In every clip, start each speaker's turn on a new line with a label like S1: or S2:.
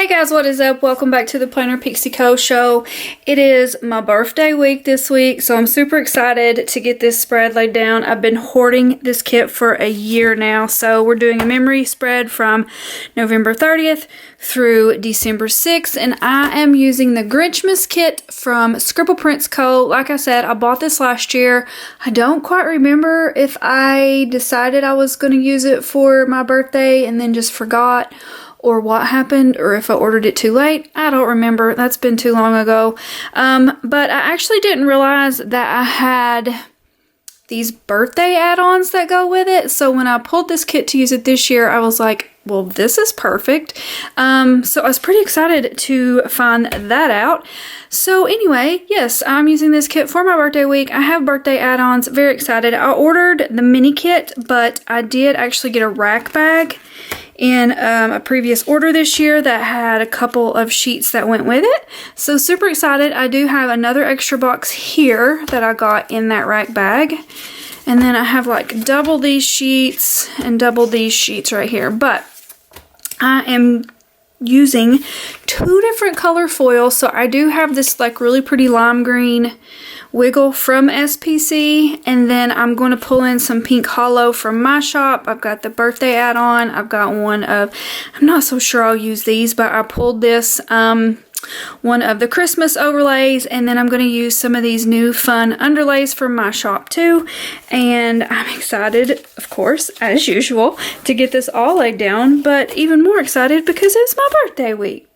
S1: Hey guys, what is up? Welcome back to the Planner Pixie Co. show. It is my birthday week this week, so I'm super excited to get this spread laid down. I've been hoarding this kit for a year now, so we're doing a memory spread from November 30th through December 6th, and I am using the Grinchmas kit from Scribble Co. Like I said, I bought this last year. I don't quite remember if I decided I was going to use it for my birthday and then just forgot, or what happened, or if I ordered it too late. I don't remember. That's been too long ago. But I actually didn't realize that I had these birthday add-ons that go with it. So when I pulled this kit to use it this year, I was like, well, this is perfect. So I was pretty excited to find that out. So anyway, yes, I'm using this kit for my birthday week. I have birthday add-ons. Very excited. I ordered the mini kit, but I did actually get a rack bag in a previous order this year that had a couple of sheets that went with it. So super excited. I do have another extra box here that I got in that rack bag. And then I have like double these sheets and double these sheets right here. But I am using two different color foils. So I do have this like really pretty lime green wiggle from SPC, and then I'm going to pull in some pink hollow from my shop. I've got the birthday add-on. I've got one of, I'm not so sure I'll use these, but I pulled this one of the Christmas overlays, and then I'm going to use some of these new fun underlays from my shop too. And I'm excited, of course, as usual, to get this all laid down, but even more excited because it's my birthday week.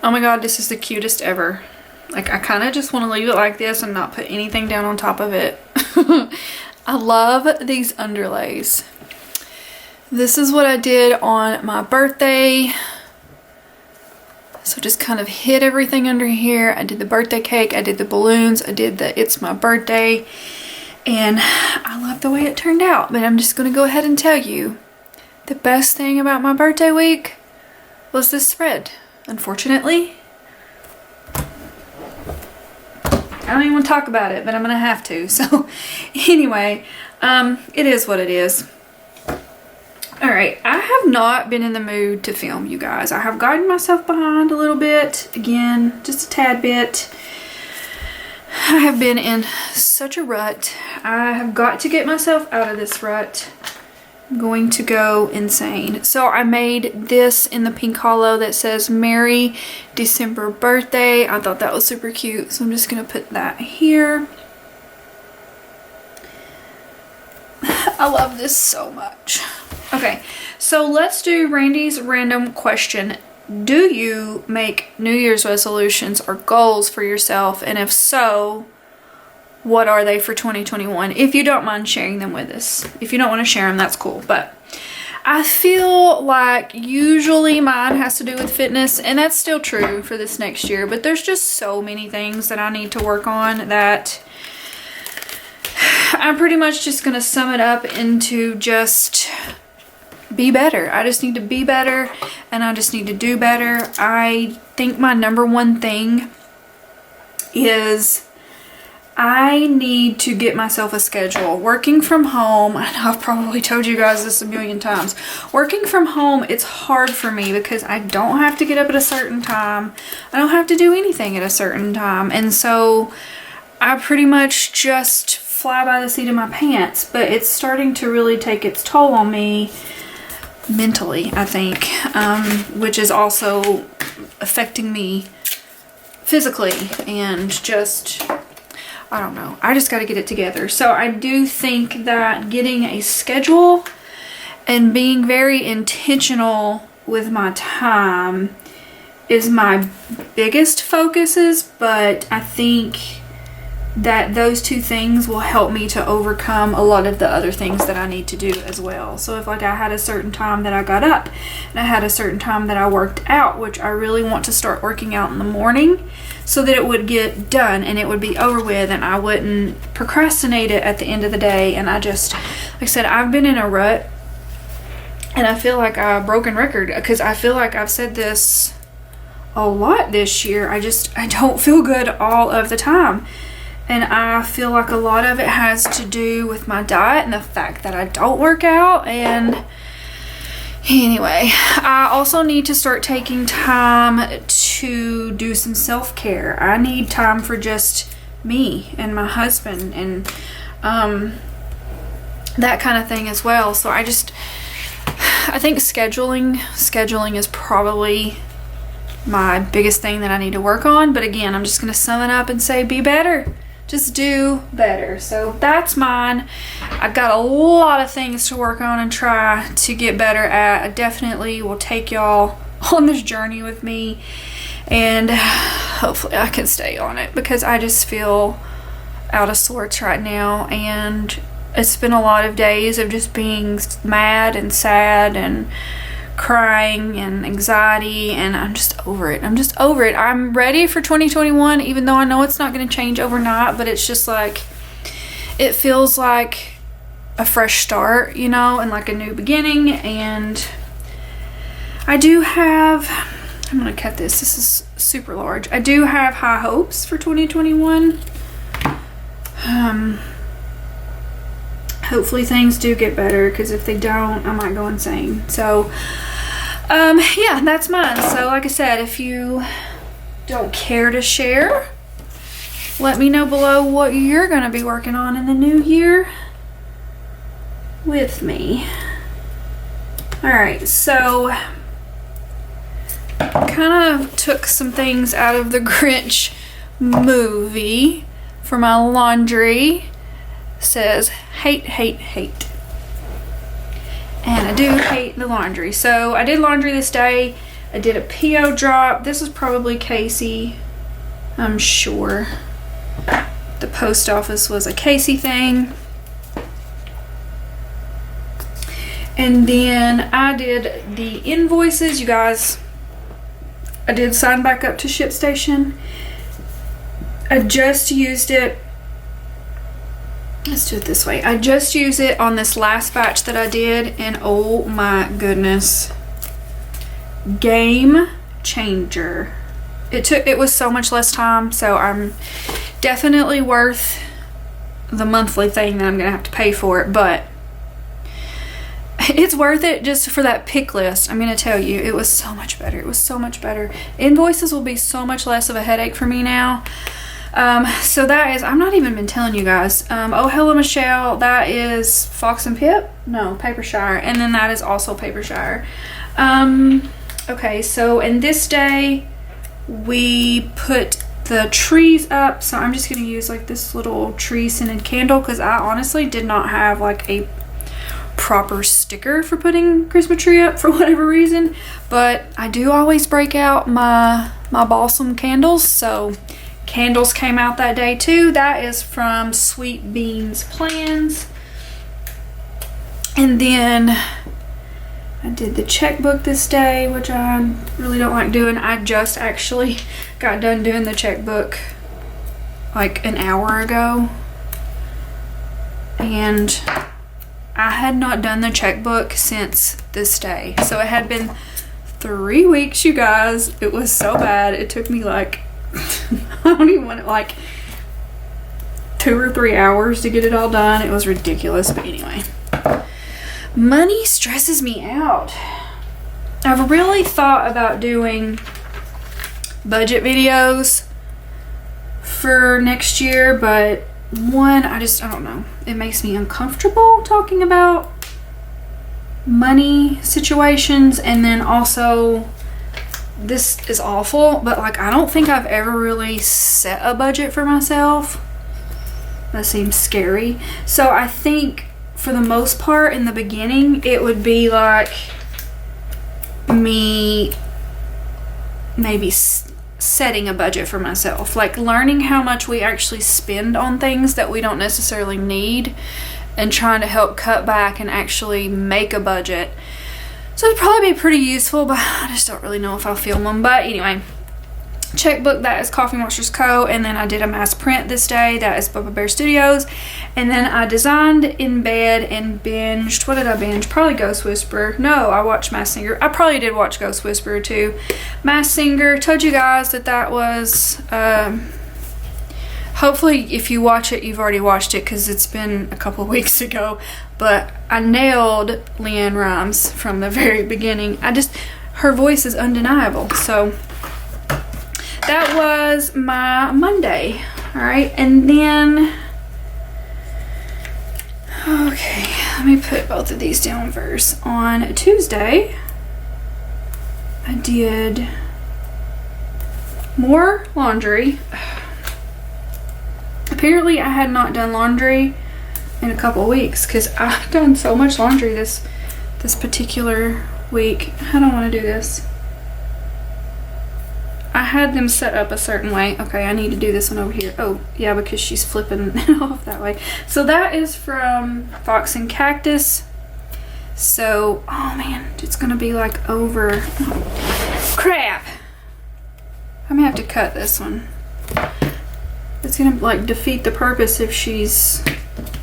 S1: Oh my god, this is the cutest ever. Like, I kind of just want to leave it like this and not put anything down on top of it. I love these underlays. This is what I did on my birthday. So just kind of hid everything under here. I did the birthday cake, I did the balloons, I did the It's My Birthday, and I love the way it turned out. But I'm just going to go ahead and tell you, the best thing about my birthday week was this spread. unfortunately. I don't even want to talk about it, but I'm gonna have to. So anyway, it is what it is. All right, I have not been in the mood to film, you guys. I have gotten myself behind a little bit, again, just a tad bit. I have been in such a rut. I have got to get myself out of this rut. I'm going to go insane. So I made this in the pink hollow that says Merry December Birthday. I thought that was super cute, so I'm just gonna put that here. I love this so much. Okay, so let's do Randy's random question. Do you make New Year's resolutions or goals for yourself? And if so, what are they for 2021? If you don't mind sharing them with us. If you don't want to share them, that's cool. But I feel like usually mine has to do with fitness, and that's still true for this next year. But there's just so many things that I need to work on that I'm pretty much just going to sum it up into just be better. I just need to be better, and I just need to do better. I think my number one thing is I need to get myself a schedule. Working from home, I know I've probably told you guys this a million times. Working from home, it's hard for me because I don't have to get up at a certain time. I don't have to do anything at a certain time. And so I pretty much just fly by the seat of my pants. But it's starting to really take its toll on me mentally, I think, which is also affecting me physically and just, I don't know. I just got to get it together. So I do think that getting a schedule and being very intentional with my time is my biggest focuses, but I think that those two things will help me to overcome a lot of the other things that I need to do as well. So if like I had a certain time that I got up and I had a certain time that I worked out, which I really want to start working out in the morning so that it would get done and it would be over with and I wouldn't procrastinate it at the end of the day. And I just, like I said, I've been in a rut and I feel like a broken record because I feel like I've said this a lot this year. I don't feel good all of the time. And I feel like a lot of it has to do with my diet and the fact that I don't work out. And anyway, I also need to start taking time to do some self-care. I need time for just me and my husband and that kind of thing as well. So I think scheduling is probably my biggest thing that I need to work on. But again, I'm just going to sum it up and say be better. Just do better. So that's mine. I've got a lot of things to work on and try to get better at. I definitely will take y'all on this journey with me, and hopefully I can stay on it because I just feel out of sorts right now, and it's been a lot of days of just being mad and sad and crying and anxiety, and I'm just over it. I'm ready for 2021, even though I know it's not going to change overnight, but it's just like, it feels like a fresh start, you know, and like a new beginning. And I do have, I'm going to cut this. This is super large. I do have high hopes for 2021. Hopefully things do get better, because if they don't, I might go insane. So yeah, that's mine. So like I said, if you don't care to share, let me know below what you're going to be working on in the new year with me. Alright, so kind of took some things out of the Grinch movie for my laundry. Says hate, hate, hate. And I do hate the laundry. So I did laundry this day. I did a PO drop. This is probably Casey, I'm sure. The post office was a Casey thing. And then I did the invoices. You guys, I did sign back up to ShipStation. I just used it. Let's do it this way. I just used it on this last batch that I did, and oh my goodness. Game changer. It was so much less time, so I'm definitely worth the monthly thing that I'm gonna have to pay for it, but it's worth it just for that pick list. I'm gonna tell you, it was so much better. It was so much better. Invoices will be so much less of a headache for me now. So that is, I'm not even been telling you guys. Oh Hello Michelle, that is Fox and Pip? No, Papershire. And then that is also Papershire. Okay, so in this day, we put the trees up. So I'm just gonna use like this little tree scented candle because I honestly did not have like a proper sticker for putting Christmas tree up for whatever reason. But I do always break out my balsam candles. So candles came out that day too. That is from Sweet Beans Plans. And then I did the checkbook this day, which I really don't like doing. I just actually got done doing the checkbook like an hour ago. And I had not done the checkbook since this day. So it had been 3 weeks, you guys. It was so bad. It took me like, I don't even want it, like 2 or 3 hours to get it all done. It was ridiculous, but anyway. Money stresses me out. I've really thought about doing budget videos for next year, but one, I don't know. It makes me uncomfortable talking about money situations, and then also, this is awful, but like I don't think I've ever really set a budget for myself. That seems scary. So I think for the most part in the beginning, it would be like me maybe setting a budget for myself, like learning how much we actually spend on things that we don't necessarily need and trying to help cut back and actually make a budget. So it'd probably be pretty useful, but I just don't really know if I'll film them. But anyway, checkbook, that is Coffee Monsters Co. And then I did a mass print this day, that is Bubba Bear Studios. And then I designed in bed and binged, what did I binge? Probably Ghost Whisperer. No, I watched Masked Singer. I probably did watch Ghost Whisperer too. Masked Singer, told you guys that was, hopefully if you watch it, you've already watched it because it's been a couple of weeks ago. But I nailed Leanne Rimes from the very beginning. Her voice is undeniable. So that was my Monday. All right, and then, okay, let me put both of these down first. On Tuesday, I did more laundry. Apparently I had not done laundry in a couple weeks because I've done so much laundry this particular week. I don't want to do this. I had them set up a certain way. Okay, I need to do this one over here. Oh, yeah, because she's flipping it off that way. So that is from Fox and Cactus. So, oh man, it's going to be like over. Oh, crap. I'm going to have to cut this one. It's going to like defeat the purpose if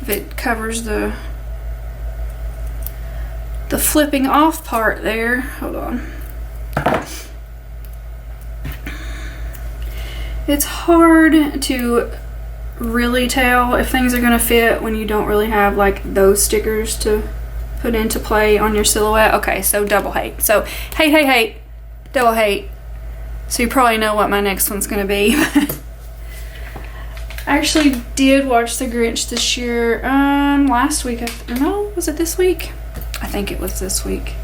S1: it covers the flipping off part there. Hold on. It's hard to really tell if things are gonna fit when you don't really have like those stickers to put into play on your silhouette. Okay, so double hate. So hate, double hate. So you probably know what my next one's gonna be. I actually did watch The Grinch this year, last week. No, was it this week? I think it was this week.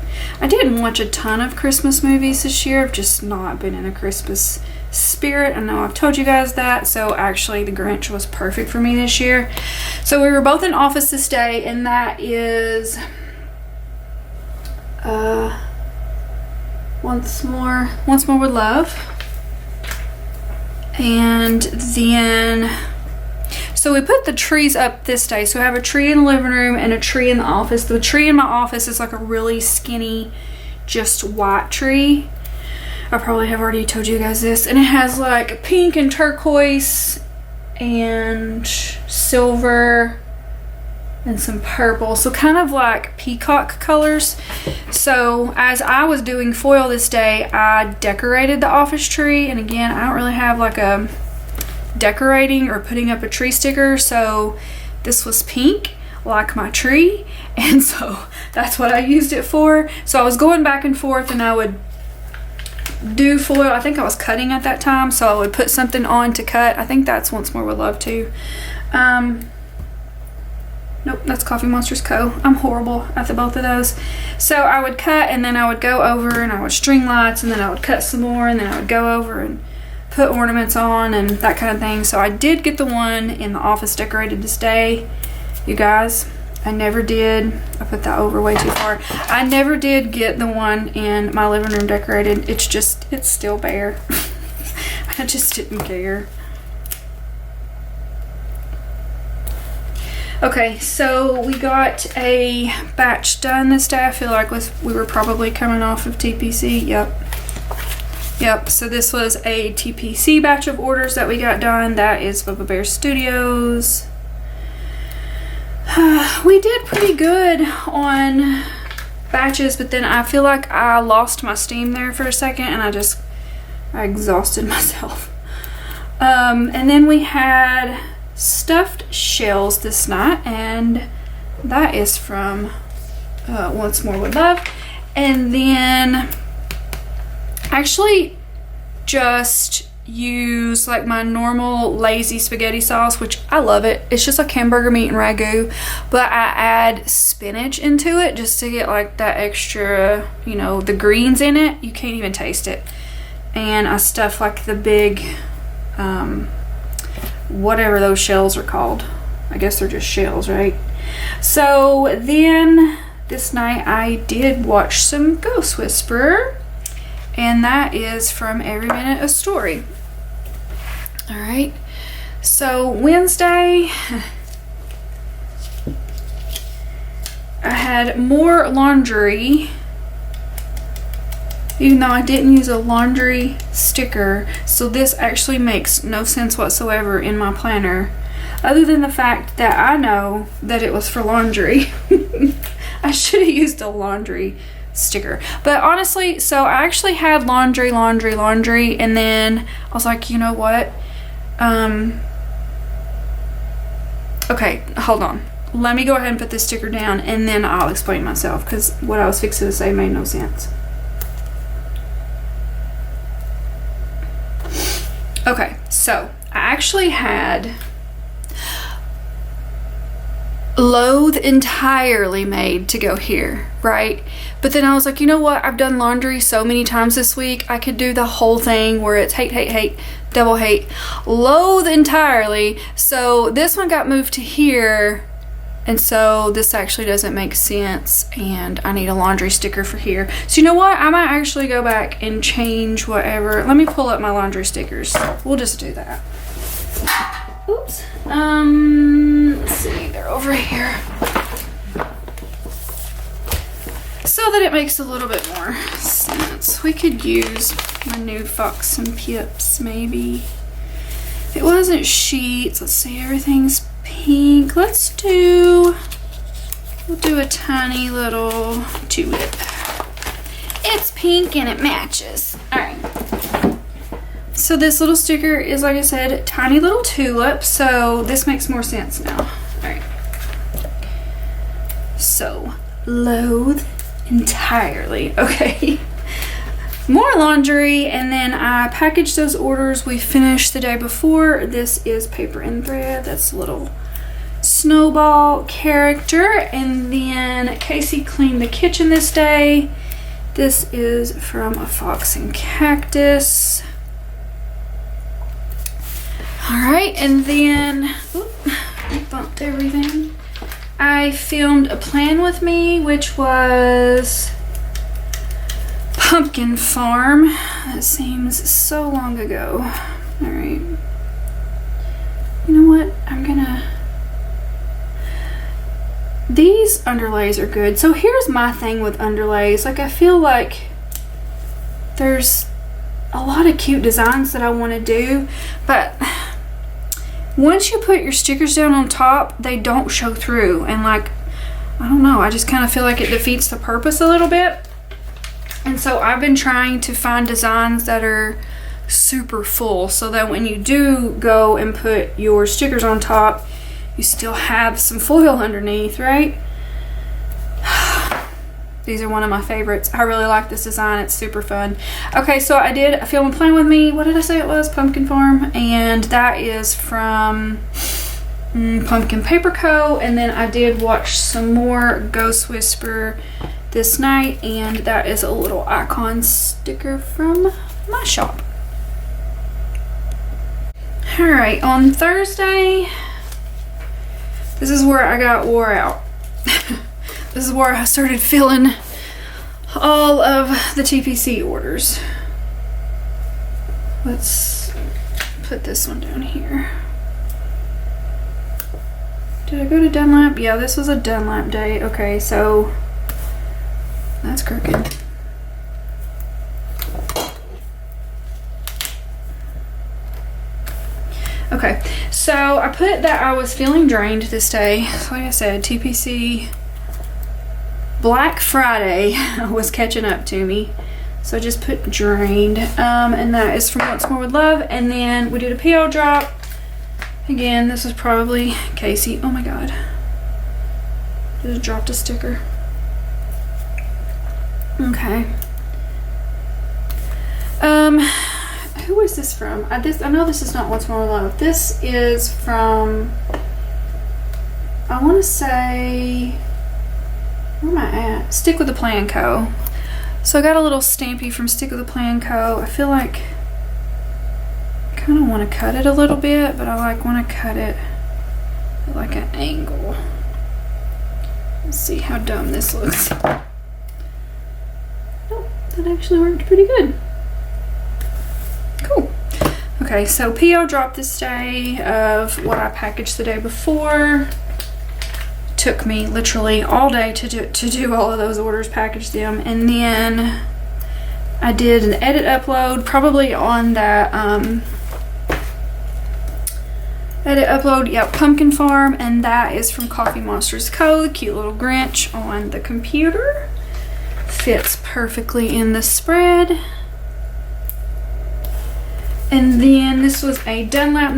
S1: I didn't watch a ton of Christmas movies this year. I've just not been in a Christmas spirit. I know I've told you guys that. So actually The Grinch was perfect for me this year. So we were both in office this day, and that is Once More with Love. And then so we put the trees up this day. So I have a tree in the living room and a tree in the office. The tree in my office is like a really skinny, just white tree. I probably have already told you guys this. And it has like pink and turquoise and silver and some purple, so kind of like peacock colors. So as I was doing foil this day, I decorated the office tree, and again, I don't really have like a decorating or putting up a tree sticker, so this was pink like my tree, and so that's what I used it for. So I was going back and forth, and I would do foil. I think I was cutting at that time, so I would put something on to cut. I think that's Once More With Love too. Nope, that's Coffee Monsters Co. I'm horrible at the both of those. So I would cut, and then I would go over and I would string lights, and then I would cut some more, and then I would go over and put ornaments on and that kind of thing. So I did get the one in the office decorated this day, you guys. I never did. I put that over way too far. I never did get the one in my living room decorated. It's still bare. I just didn't care. Okay, so we got a batch done this day. I feel like we were probably coming off of TPC. Yep, so this was a TPC batch of orders that we got done. That is Bubba Bear Studios. We did pretty good on batches, but then I feel like I lost my steam there for a second, and I exhausted myself. And then we had stuffed shells this night, and that is from Once More With Love. And then actually just use like my normal lazy spaghetti sauce, which I love it. It's just like hamburger meat and ragu, but I add spinach into it just to get like that extra, you know, the greens in it. You can't even taste it. And I stuff like the big whatever those shells are called. I guess they're just shells, right? So then this night I did watch some Ghost Whisperer, and that is from Every Minute a Story. All right, so Wednesday I had more laundry, even though I didn't use a laundry sticker. So this actually makes no sense whatsoever in my planner, other than the fact that I know that it was for laundry. I should have used a laundry sticker. But honestly, so I actually had laundry, and then I was like, you know what? Okay, hold on. Let me go ahead and put this sticker down, and then I'll explain myself, because what I was fixing to say made no sense. Okay, so I actually had Loathe Entirely made to go here, right? But then I was like, you know what? I've done laundry so many times this week. I could do the whole thing where it's hate, double hate, Loathe Entirely. So this one got moved to here, and so this actually doesn't make sense, and I need a laundry sticker for here. So you know what? I might actually go back and change whatever. Let me pull up my laundry stickers. We'll just do that. Oops. Let's see, they're over here. So that it makes a little bit more sense. We could use my new Fox and Pips, maybe. If it wasn't sheets, let's see, everything's pink. We'll do a tiny little tulip. It's pink and it matches. All right. So this little sticker is, like I said, tiny little tulip, so this makes more sense now. All right. So, Loathe Entirely. Okay. More laundry, and then I packaged those orders we finished the day before. This is Paper and Thread. That's a little snowball character. And then Casey cleaned the kitchen this day. This is from A Fox and Cactus. Alright, and then, I bumped everything. I filmed A Plan With Me, which was Pumpkin Farm. That seems so long ago. Alright. You know what? These underlays are good. So here's my thing with underlays. Like, I feel like there's a lot of cute designs that I want to do, but once you put your stickers down on top, they don't show through. And like, I don't know, I just kind of feel like it defeats the purpose a little bit. And so I've been trying to find designs that are super full so that when you do go and put your stickers on top, you still have some foil underneath, right? These are one of my favorites. I really like this design. It's super fun. Okay, so I did a Film and Plan With Me. What did I say it was? Pumpkin Farm. And that is from Pumpkin Paper Co. And then I did watch some more Ghost Whisper this night. And that is a little icon sticker from my shop. Alright, on Thursday, this is where I got wore out. This is where I started filling all of the TPC orders. Let's put this one down here. Did I go to Dunlap? Yeah, this was a Dunlap day. Okay, so that's crooked. Okay, so I put that I was feeling drained this day. So like I said, TPC Black Friday was catching up to me, so I just put drained, and that is from Once More With Love. And then we did a PO drop. Again, this is probably Casey. Oh my god, just dropped a sticker. Okay, who is this from? I know this is not Once More With Love. This is from, I want to say, where am I at? Stick With The Plan Co. So I got a little stampy from Stick With The Plan Co. I feel like I kind of want to cut it a little bit, but I want to cut it at like an angle. Let's see how dumb this looks. Oh, that actually worked pretty good. Cool. Okay, so PO dropped this day of what I packaged the day before. Took me literally all day to do all of those orders, package them, and then I did an edit upload probably on that edit upload, yeah, Pumpkin Farm, and that is from Coffee Monsters Co. The cute little Grinch on the computer fits perfectly in the spread. And then this was a Dunlap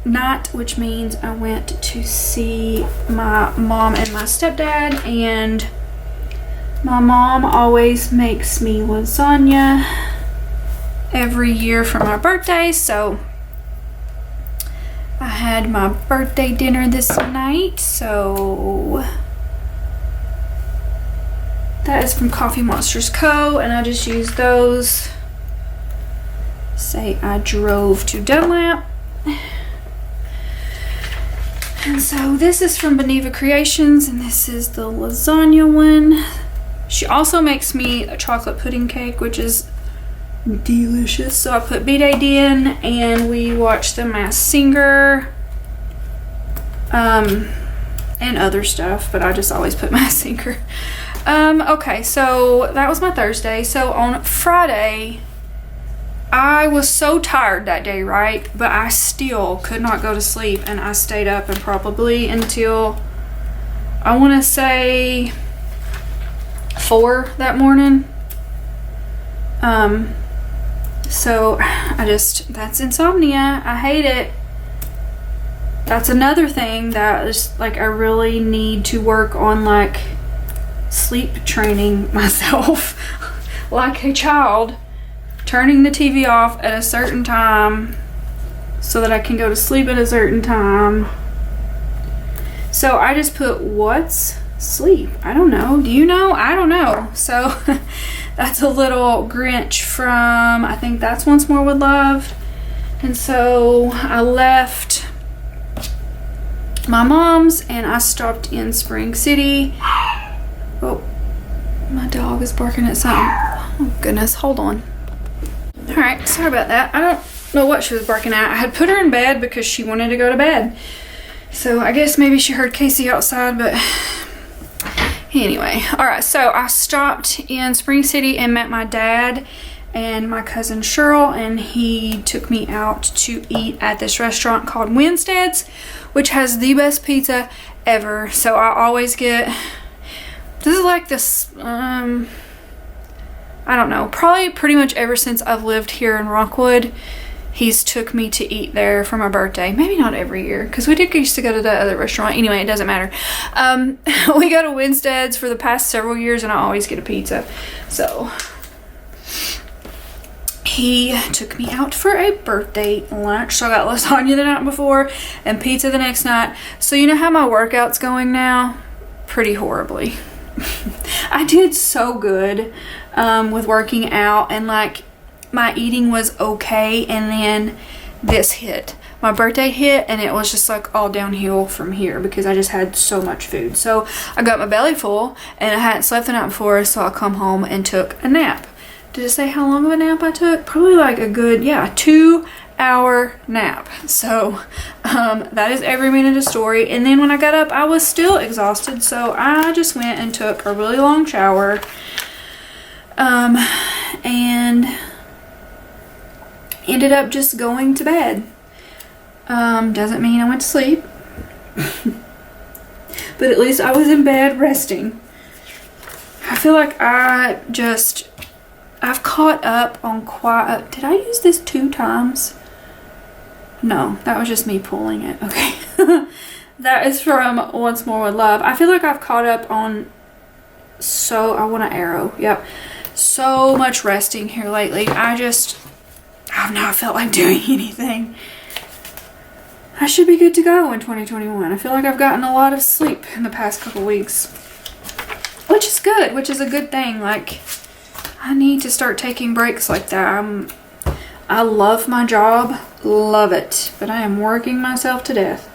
S1: night, which means I went to see my mom and my stepdad, and my mom always makes me lasagna every year for my birthday, so I had my birthday dinner this night. So that is from Coffee Monsters Co. and I just used those. Say I drove to Dunlap. And so this is from Beneva Creations, and this is the lasagna one. She also makes me a chocolate pudding cake, which is delicious. So I put B-Day in, and we watched The Masked Singer, and other stuff, but I just always put Masked Singer. Okay, so that was my Thursday. So on Friday, I was so tired that day, right? But I still could not go to sleep, and I stayed up and probably until, I want to say, 4 that morning. So that's insomnia. I hate it. That's another thing that is like, I really need to work on, like, sleep training myself like a child. Turning the TV off at a certain time so that I can go to sleep at a certain time. So I just put what's sleep? I don't know. Do you know? I don't know. So that's a little Grinch from, I think that's Once More With Love. And so I left my mom's and I stopped in Spring City. Oh, my dog is barking at something. Oh goodness, hold on. Alright, sorry about that. I don't know what she was barking at. I had put her in bed because she wanted to go to bed. So I guess maybe she heard Casey outside, but anyway. Alright, so I stopped in Spring City and met my dad and my cousin Cheryl, and he took me out to eat at this restaurant called Winstead's, which has the best pizza ever. So I always get, this is like this, I don't know, probably pretty much ever since I've lived here in Rockwood, he's took me to eat there for my birthday. Maybe not every year, because we did used to go to that other restaurant. Anyway, it doesn't matter. We go to Winstead's for the past several years, and I always get a pizza. So he took me out for a birthday lunch. So I got lasagna the night before and pizza the next night. So you know how my workout's going now? Pretty horribly. I did so good with working out, and like my eating was okay, and then this hit. My birthday hit, and it was just like all downhill from here because I just had so much food. So I got my belly full, and I hadn't slept the night before, so I come home and took a nap. Did it say how long of a nap I took? Probably like a good, 2-hour nap. So that is every minute of story. And then when I got up, I was still exhausted, so I just went and took a really long shower. And ended up just going to bed. Doesn't mean I went to sleep. But at least I was in bed resting. I feel like I've caught up on did I use this 2 times? No, that was just me pulling it. Okay. That is from Once More With Love. I feel like I've caught up on, I want an arrow. Yep. So much resting here lately. I've not felt like doing anything. I should be good to go in 2021. I feel like I've gotten a lot of sleep in the past couple weeks. Which is good, which is a good thing. Like, I need to start taking breaks like that. I love my job, love it, but I am working myself to death.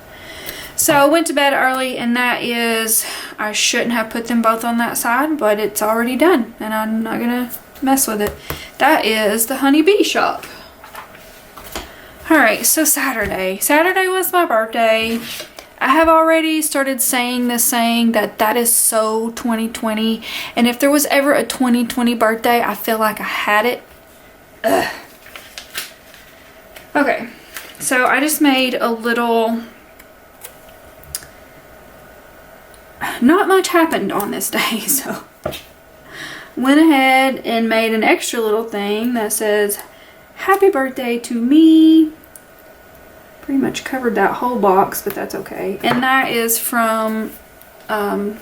S1: So I went to bed early, and that is, I shouldn't have put them both on that side, but it's already done, and I'm not gonna mess with it. That is the Honey Bee shop. Alright, so Saturday. Saturday was my birthday. I have already started saying this saying that is so 2020, and if there was ever a 2020 birthday, I feel like I had it. Ugh. Okay, so I just made a little... Not much happened on this day, so went ahead and made an extra little thing that says happy birthday to me. Pretty much covered that whole box, but that's okay. And that is from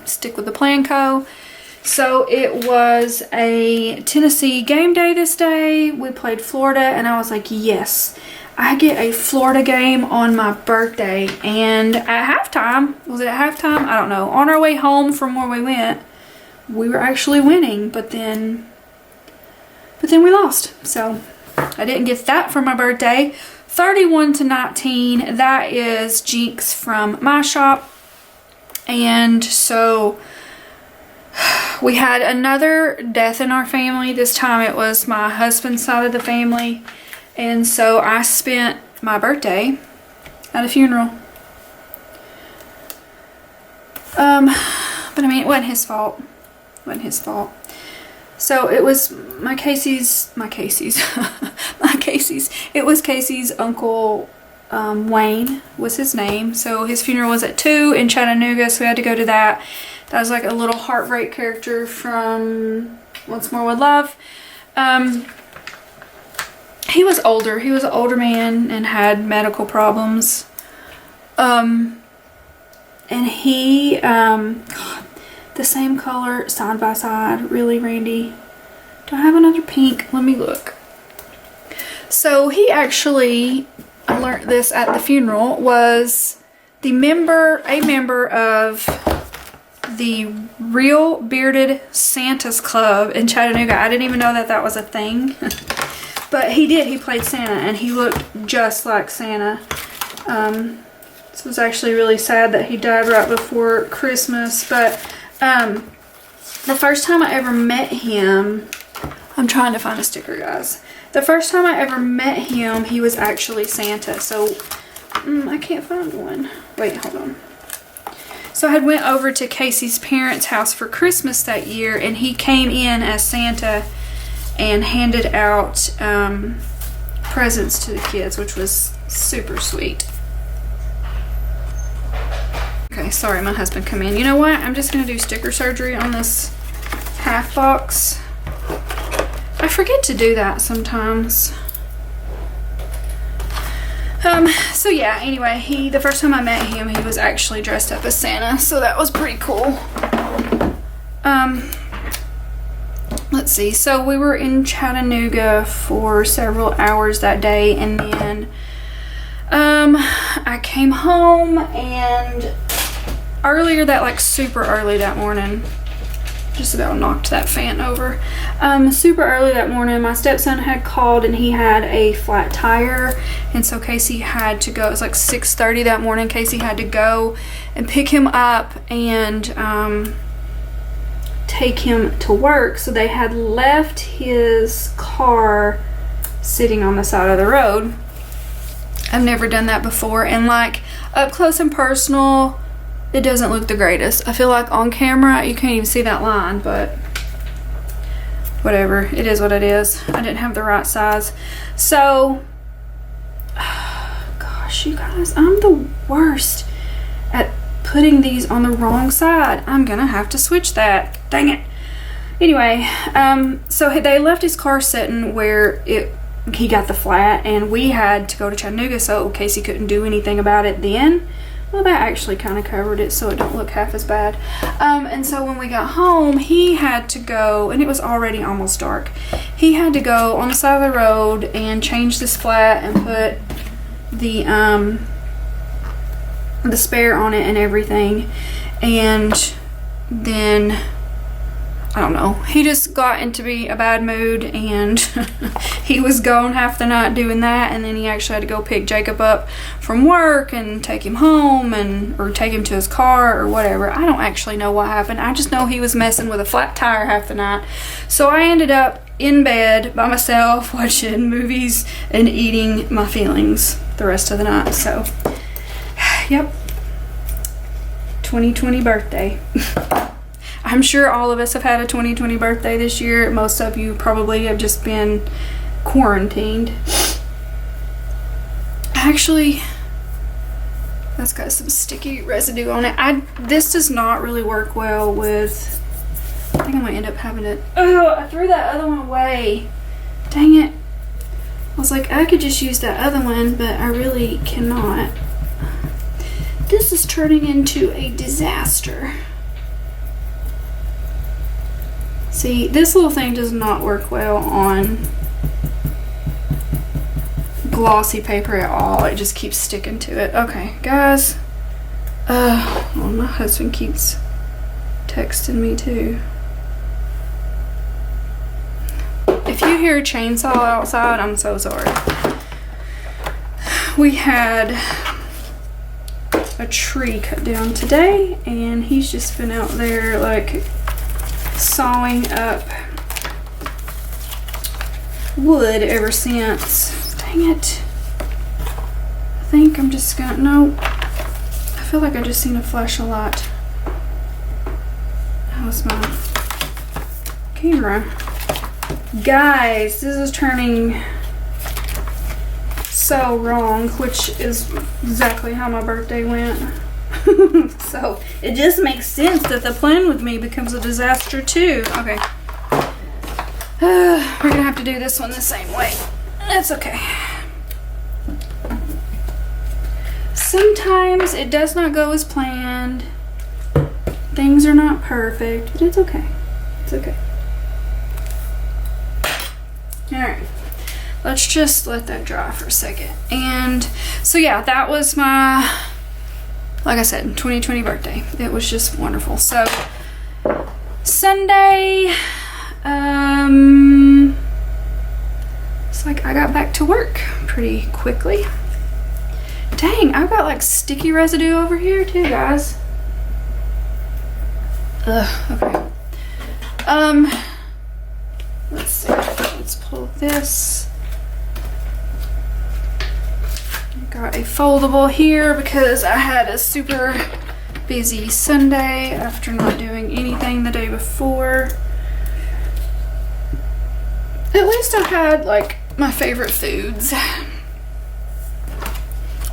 S1: Stick With The Plan Co. So it was a Tennessee game day this day. We played Florida, and I was like, yes, I get a Florida game on my birthday. And at halftime, was it at halftime? I don't know. On our way home from where we went, we were actually winning, but then we lost. So I didn't get that for my birthday. 31-19, that is Jinx from my shop. And so we had another death in our family. This time it was my husband's side of the family. And so I spent my birthday at a funeral. But I mean, it wasn't his fault. It wasn't his fault. So it was Casey's. It was Casey's uncle, Wayne was his name. So his funeral was at 2 in Chattanooga, so we had to go to that. That was like a little heartbreak character from Once More With Love. He was older. He was an older man and had medical problems. And he, God, the same color side by side. Really, Randy? Do I have another pink? Let me look. So he actually, I learned this at the funeral, was a member of the Real Bearded Santas Club in Chattanooga. I didn't even know that was a thing. But he did. He played Santa, and he looked just like Santa. This was actually really sad that he died right before Christmas. But the first time I ever met him, I'm trying to find a sticker, guys. The first time I ever met him, he was actually Santa. So I can't find one. Wait, hold on. So I had went over to Casey's parents' house for Christmas that year, and he came in as Santa. and handed out presents to the kids, which was super sweet. Okay, sorry, my husband come in. You know what? I'm just gonna do sticker surgery on this half box. I forget to do that sometimes. So yeah, anyway, the first time I met him, he was actually dressed up as Santa, so that was pretty cool. Let's see, so we were in Chattanooga for several hours that day, and then I came home, and earlier that, like super early that morning, just about knocked that fan over. Super early that morning, my stepson had called and he had a flat tire, and so Casey had to go. It was like 6:30 that morning. Casey had to go and pick him up and take him to work. So they had left his car sitting on the side of the road. I've never done that before, and like up close and personal, it doesn't look the greatest. I feel like on camera you can't even see that line, but whatever, it is what it is. I didn't have the right size. So gosh, you guys, I'm the worst at putting these on the wrong side. I'm gonna have to switch that, dang it. Anyway, so they left his car sitting where he got the flat, and we had to go to Chattanooga, so Casey couldn't do anything about it then. Well, that actually kind of covered it so it don't look half as bad. And so when we got home, he had to go, and it was already almost dark. He had to go on the side of the road and change this flat and put the spare on it and everything. And then, I don't know, he just got into a bad mood, and he was gone half the night doing that, and then he actually had to go pick Jacob up from work and take him home, or take him to his car or whatever. I don't actually know what happened. I just know he was messing with a flat tire half the night. So I ended up in bed by myself watching movies and eating my feelings the rest of the night. So, yep, 2020 birthday. I'm sure all of us have had a 2020 birthday this year. Most of you probably have just been quarantined. Actually, that's got some sticky residue on it. This does not really work well with, I think I'm gonna end up having it. Oh, I threw that other one away. Dang it. I was like, I could just use that other one, but I really cannot. This is turning into a disaster. See, this little thing does not work well on glossy paper at all. It just keeps sticking to it. Okay, guys. Oh, my husband keeps texting me too. If you hear a chainsaw outside, I'm so sorry. We had a tree cut down today, and he's just been out there like sawing up wood ever since. Dang it. I think I'm just gonna, no, I feel like I just seen a flashlight. How's my camera? Guys, this is turning so wrong, which is exactly how my birthday went. So it just makes sense that the plan with me becomes a disaster too. Okay. We're gonna have to do this one the same way. That's okay. Sometimes it does not go as planned. Things are not perfect, but it's okay. It's okay. Alright. Let's just let that dry for a second. And so yeah, that was my, like I said, 2020 birthday. It was just wonderful. So Sunday, it's like I got back to work pretty quickly. Dang, I've got like sticky residue over here too, guys. Ugh, okay. Let's see. Let's pull this. Got a foldable here because I had a super busy Sunday after not doing anything the day before. At least I had like my favorite foods.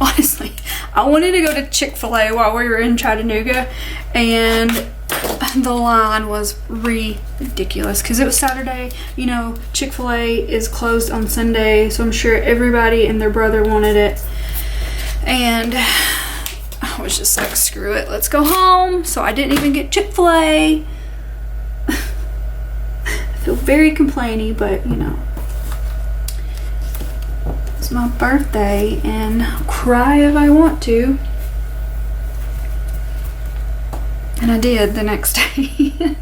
S1: Honestly, I wanted to go to Chick-fil-A while we were in Chattanooga, and the line was ridiculous because it was Saturday. You know, Chick-fil-A is closed on Sunday, so I'm sure everybody and their brother wanted it. And I was just like, screw it, let's go home. So I didn't even get Chick-fil-A. I feel very complainy, but you know, it's my birthday and I'll cry if I want to. And I did the next day.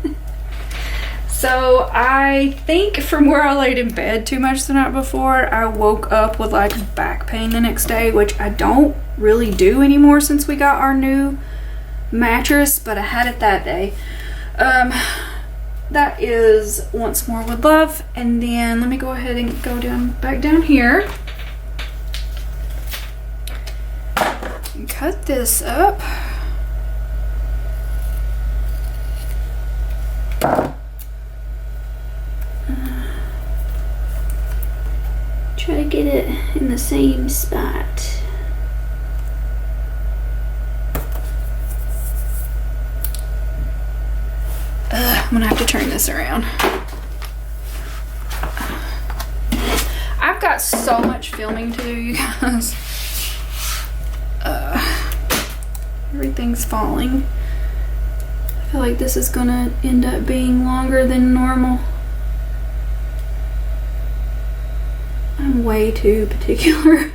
S1: So I think from where I laid in bed too much the night before, I woke up with like back pain the next day, which I don't really do anymore since we got our new mattress, but I had it that day. That is Once More With Love. And then let me go ahead and go back down here and cut this up. Try to get it in the same spot. I'm gonna have to turn this around. I've got so much filming to do, you guys. Everything's falling. I feel like this is gonna end up being longer than normal. I'm way too particular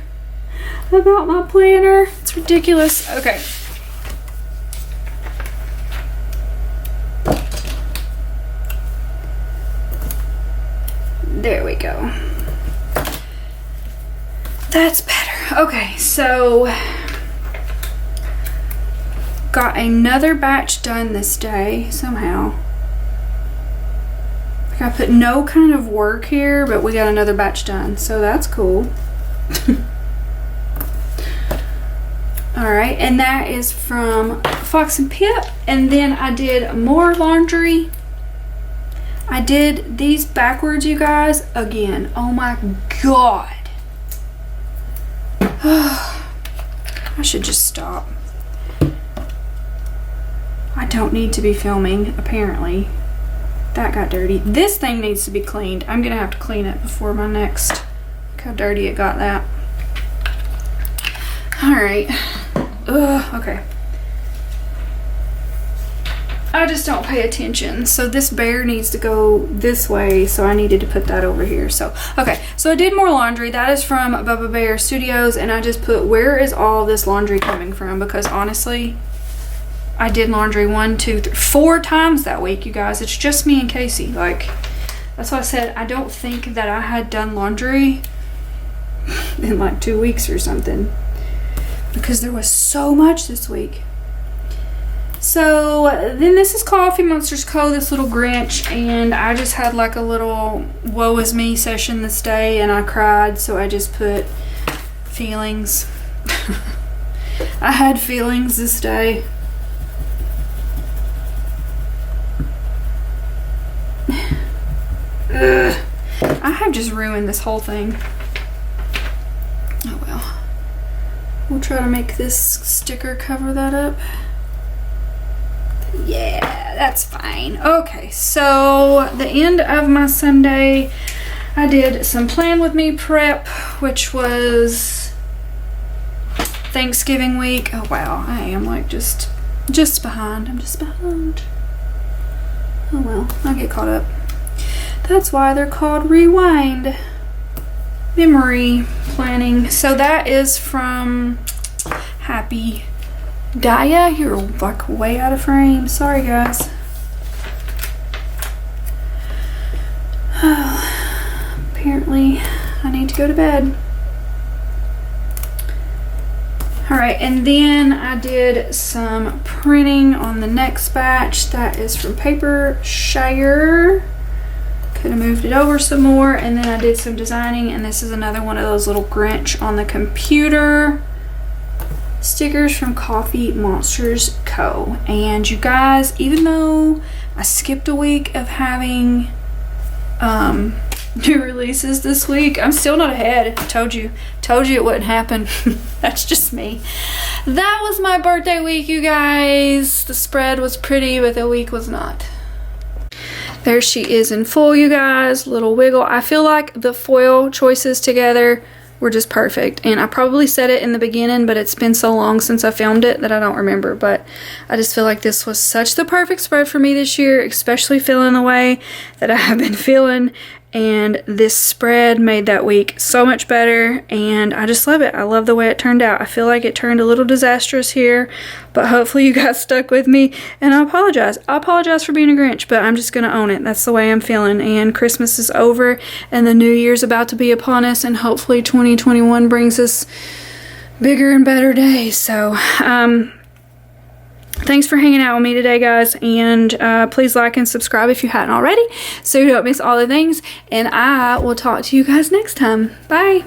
S1: about my planner. It's ridiculous. Okay. There we go. That's better. Okay, so got another batch done this day somehow. Like I put no kind of work here, but we got another batch done, so that's cool. Alright, and that is from Fox and Pip. And then I did more laundry. I did these backwards, you guys, again. Oh my god. I should just stop. I don't need to be filming, apparently. That got dirty. This thing needs to be cleaned. I'm gonna have to clean it before my next. Look how dirty it got that. Alright. Okay. I just don't pay attention. So this bear needs to go this way, so I needed to put that over here. So, okay. So I did more laundry. That is from Bubba Bear Studios, and I just put, where is all this laundry coming from? Because honestly, I did laundry 1, 2, 3, 4 times that week, you guys. It's just me and Casey. Like, that's why I said I don't think that I had done laundry in like 2 weeks or something, because there was so much this week. So then this is Coffee Monsters Co., this little Grinch, and I just had like a little woe is me session this day, and I cried, so I just put feelings. I had feelings this day. Ugh. I have just ruined this whole thing. Oh well. We'll try to make this sticker cover that up. Yeah, that's fine. Okay, so the end of my Sunday, I did some Plan With Me prep, which was Thanksgiving week. Oh wow, I am like just behind. I'm just behind. Oh well, I'll get caught up. That's why they're called Rewind Memory Planning. So that is from Happy Daya. You're like way out of frame. Sorry guys. Apparently I need to go to bed. Alright, and then I did some printing on the next batch. That is from Paper Shire. Could have moved it over some more. And then I did some designing, and this is another one of those little Grinch on the computer stickers from Coffee Monsters Co. And you guys, even though I skipped a week of having new releases this week. I'm still not ahead. Told you it wouldn't happen. That's just me. That was my birthday week, you guys. The spread was pretty, but the week was not. There she is in full, you guys. Little wiggle. I feel like the foil choices together were just perfect. And I probably said it in the beginning, but it's been so long since I filmed it that I don't remember. But I just feel like this was such the perfect spread for me this year, especially feeling the way that I have been feeling. And this spread made that week so much better, and I just love it. I love the way it turned out. I feel like it turned a little disastrous here, but hopefully you guys stuck with me, and I apologize. I apologize for being a Grinch, but I'm just going to own it. That's the way I'm feeling, and Christmas is over, and the new year's about to be upon us, and hopefully 2021 brings us bigger and better days. So, thanks for hanging out with me today, guys, and please like and subscribe if you hadn't already so you don't miss all the things, and I will talk to you guys next time. Bye!